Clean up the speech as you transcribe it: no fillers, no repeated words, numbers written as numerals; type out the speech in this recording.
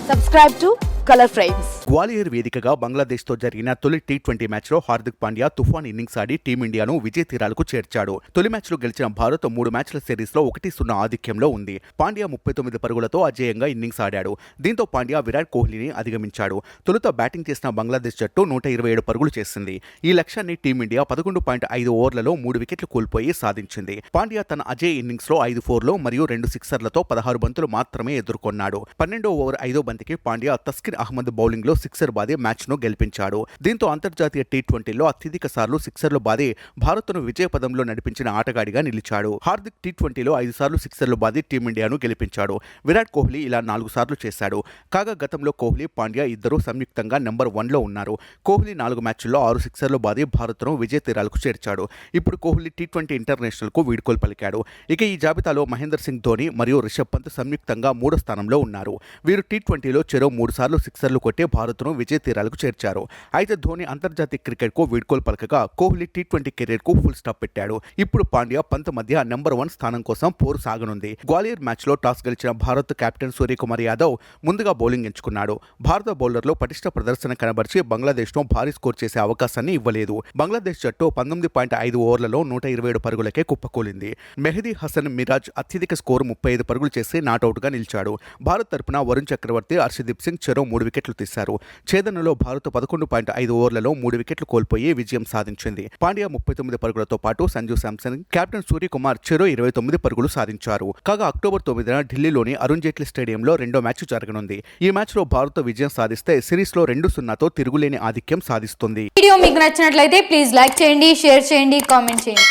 Subscribe to Color Frames. Gwalior వేదికగా బంగ్లాదేశ్తో జరిగిన తొలి టీ20 మ్యాచ్లో హార్దిక్ పాండ్యా తుఫాన్ ఇన్నింగ్స్ ఆడి టీమిండియాను విజయ తీరాలకు చేర్చాడు. తొలి మ్యాచ్లో గెలిచిన భారత్ 3 మ్యాచ్ల సిరీస్లో 1-0 ఆధిక్యంలో ఉంది. పాండ్యా 39 పరుగులతో అజేయంగా ఇన్నింగ్స్ ఆడాడు. దీంతో పాండ్యా విరాట్ కోహ్లీని అధిగమించాడు. తొలుత బ్యాటింగ్ చేసిన బంగ్లాదేశ్ జట్టు 127 పరుగులు చేసింది. ఈ లక్ష్యాన్ని టీమిండియా 11.5 ఓవర్లలో 3 వికెట్లు కోల్పోయి సాధించింది. పాండ్యా తన అజయ్ ఇన్నింగ్స్లో 5 ఫోర్లు మరియు 2 సిక్సర్లతో 16 బంతులు మాత్రమే ఎదుర్కొన్నాడు. 12వ ఓవర్ 5వ బంతికి పాండ్యా తస్కిన్ అహ్మద్ బౌలింగ్లో సిక్సర్ బాది మ్యాచ్ను గెలిపించాడు. దీంతో అంతర్జాతీయ టీ20లో అత్యధిక సార్లు సిక్సర్లు బాది భారత్ను విజయపదంలో నడిపించిన ఆటగాడిగా నిలిచాడు. హార్దిక్ టీ20లో 5 సార్లు సిక్సర్లు బాది టీమిండియాను గెలిపించాడు. విరాట్ కోహ్లీ ఇలా 4 సార్లు చేశాడు. కాగా గతంలో కోహ్లీ, పాండ్యా ఇద్దరూ సంయుక్తంగా నెంబర్ 1లో ఉన్నారు. కోహ్లీ 4 మ్యాచ్ల్లో 6 సిక్సర్లు బాది భారత్ను విజయ తీరాలకు చేర్చాడు. ఇప్పుడు కోహ్లీ టీ20 ఇంటర్నేషనల్కు వీడ్కోలు పలికాడు. ఇక ఈ జాబితాలో మహేందర్ సింగ్ ధోని మరియు రిషబ్ పంత్ సంయుక్తంగా 3వ స్థానంలో ఉన్నారు. వీరు టీ20లో చెరో 3 సార్లు సిక్సర్లు కొట్టి భారత్ను విజయ తీరాలకు చేర్చారు. అయితే ధోని అంతర్జాతీయ క్రికెట్కు వీడ్కోలు పలకగా కోహ్లీ టీ20 కెరీర్కు ఫుల్ స్టాప్ పెట్టాడు. ఇప్పుడు పాండ్యా, పంత్ మధ్య నెంబర్ 1 స్థానం కోసం పోరు సాగనుంది. గ్వాలియర్ మ్యాచ్లో టాస్ గెలిచిన భారత్ కెప్టెన్ సూర్యకుమార్ యాదవ్ ముందుగా బౌలింగ్ ఎంచుకున్నాడు. భారత బౌలర్లు పటిష్ట ప్రదర్శన కనబరిచి బంగ్లాదేశ్ను భారీ స్కోర్ చేసే అవకాశాన్ని ఇవ్వలేదు. బంగ్లాదేశ్ జట్టు 19.5 ఓవర్లలో 127 పరుగులకే కుప్పకూలింది. మెహదీ హసన్ మిరాజ్ అత్యధిక స్కోరు 35 పరుగులు చేసి నాటౌట్గా నిలిచాడు. భారత్ తరపున వరుణ్ చక్రవర్తి, హర్షదీప్ సింగ్ చెరో 3 వికెట్లు తీశారు. ఛేదనలో భారత్ 11.5 ఓవర్లలో 3 వికెట్లు కోల్పోయి విజయం సాధించింది. పాండ్యా 39 పరుగులతో పాటు సంజు శాంసన్, కెప్టెన్ సూర్యకుమార్ చెరో 29 పరుగులు సాధించారు. కాగా అక్టోబర్ 9న ఢిల్లీలోని అరుణ్ జైట్లీ స్టేడియంలో రెండో మ్యాచ్ జరగనుంది. ఈ మ్యాచ్లో భారత్ విజయం సాధిస్తే సిరీస్లో 2-0తో తిరుగులేని ఆధిక్యం సాధిస్తుంది. వీడియో మీకు నచ్చినట్లయితే ప్లీజ్ లైక్ చేయండి, షేర్ చేయండి, కామెంట్ చేయండి.